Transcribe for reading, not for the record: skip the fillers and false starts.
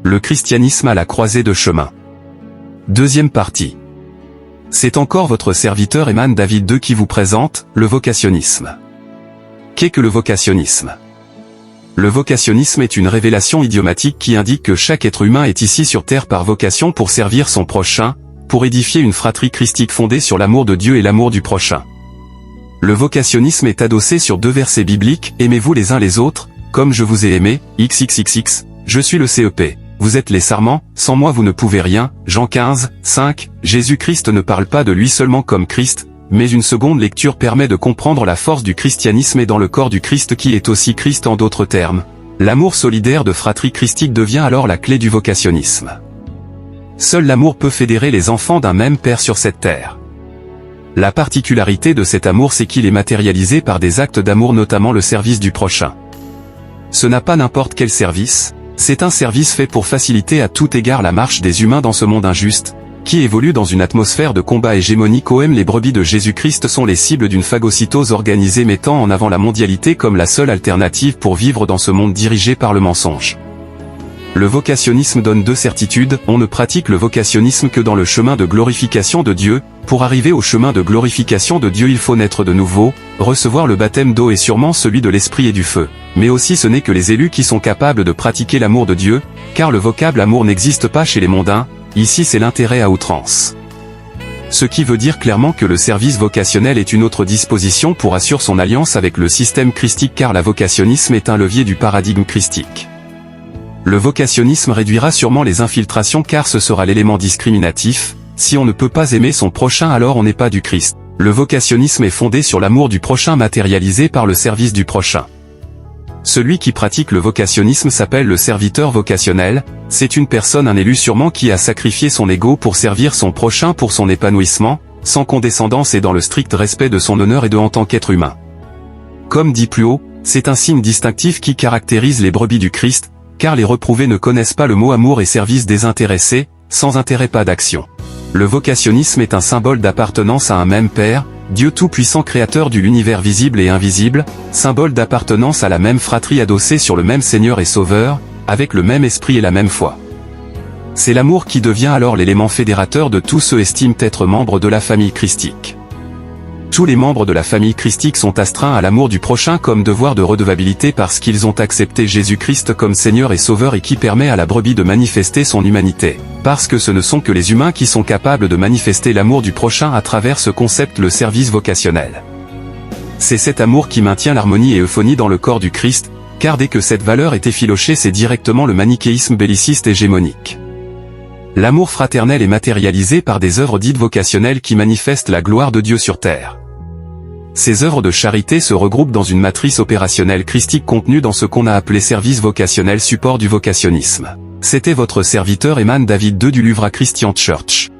Le christianisme à la croisée de chemins. Deuxième partie. C'est encore votre serviteur Eman David II qui vous présente le vocationnisme. Qu'est que le vocationnisme? Le vocationnisme est une révélation idiomatique qui indique que chaque être humain est ici sur terre par vocation pour servir son prochain, pour édifier une fratrie christique fondée sur l'amour de Dieu et l'amour du prochain. Le vocationnisme est adossé sur deux versets bibliques, aimez-vous les uns les autres, comme je vous ai aimé, XXXX, je suis le CEP. Vous êtes les sarments, sans moi vous ne pouvez rien, Jean 15, 5, Jésus-Christ ne parle pas de lui seulement comme Christ, mais une seconde lecture permet de comprendre la force du christianisme et dans le corps du Christ qui est aussi Christ en d'autres termes. L'amour solidaire de fratrie christique devient alors la clé du vocationnisme. Seul l'amour peut fédérer les enfants d'un même Père sur cette terre. La particularité de cet amour c'est qu'il est matérialisé par des actes d'amour notamment le service du prochain. Ce n'a pas n'importe quel service. C'est un service fait pour faciliter à tout égard la marche des humains dans ce monde injuste, qui évolue dans une atmosphère de combat hégémonique. Les brebis de Jésus-Christ sont les cibles d'une phagocytose organisée mettant en avant la mondialité comme la seule alternative pour vivre dans ce monde dirigé par le mensonge. Le vocationnisme donne deux certitudes, on ne pratique le vocationnisme que dans le chemin de glorification de Dieu. Pour arriver au chemin de glorification de Dieu il faut naître de nouveau, recevoir le baptême d'eau et sûrement celui de l'esprit et du feu. Mais aussi ce n'est que les élus qui sont capables de pratiquer l'amour de Dieu, car le vocable amour n'existe pas chez les mondains, ici c'est l'intérêt à outrance. Ce qui veut dire clairement que le service vocationnel est une autre disposition pour assurer son alliance avec le système christique car la vocationnisme est un levier du paradigme christique. Le vocationnisme réduira sûrement les infiltrations car ce sera l'élément discriminatif, si on ne peut pas aimer son prochain alors on n'est pas du Christ. Le vocationnisme est fondé sur l'amour du prochain matérialisé par le service du prochain. Celui qui pratique le vocationnisme s'appelle le serviteur vocationnel, c'est une personne, un élu sûrement qui a sacrifié son ego pour servir son prochain pour son épanouissement, sans condescendance et dans le strict respect de son honneur et de en tant qu'être humain. Comme dit plus haut, c'est un signe distinctif qui caractérise les brebis du Christ, car les reprouvés ne connaissent pas le mot amour et service désintéressé, sans intérêt pas d'action. Le vocationnisme est un symbole d'appartenance à un même Père, Dieu tout-puissant créateur de l'univers visible et invisible, symbole d'appartenance à la même fratrie adossée sur le même Seigneur et Sauveur, avec le même esprit et la même foi. C'est l'amour qui devient alors l'élément fédérateur de tous ceux estiment être membres de la famille christique. Tous les membres de la famille christique sont astreints à l'amour du prochain comme devoir de redevabilité parce qu'ils ont accepté Jésus-Christ comme Seigneur et Sauveur et qui permet à la brebis de manifester son humanité. Parce que ce ne sont que les humains qui sont capables de manifester l'amour du prochain à travers ce concept, le service vocationnel. C'est cet amour qui maintient l'harmonie et euphonie dans le corps du Christ, car dès que cette valeur est effilochée c'est directement le manichéisme belliciste hégémonique. L'amour fraternel est matérialisé par des œuvres dites vocationnelles qui manifestent la gloire de Dieu sur terre. Ces œuvres de charité se regroupent dans une matrice opérationnelle christique contenue dans ce qu'on a appelé service vocationnel support du vocationnisme. C'était votre serviteur Eman David II du Louvre Christian Church.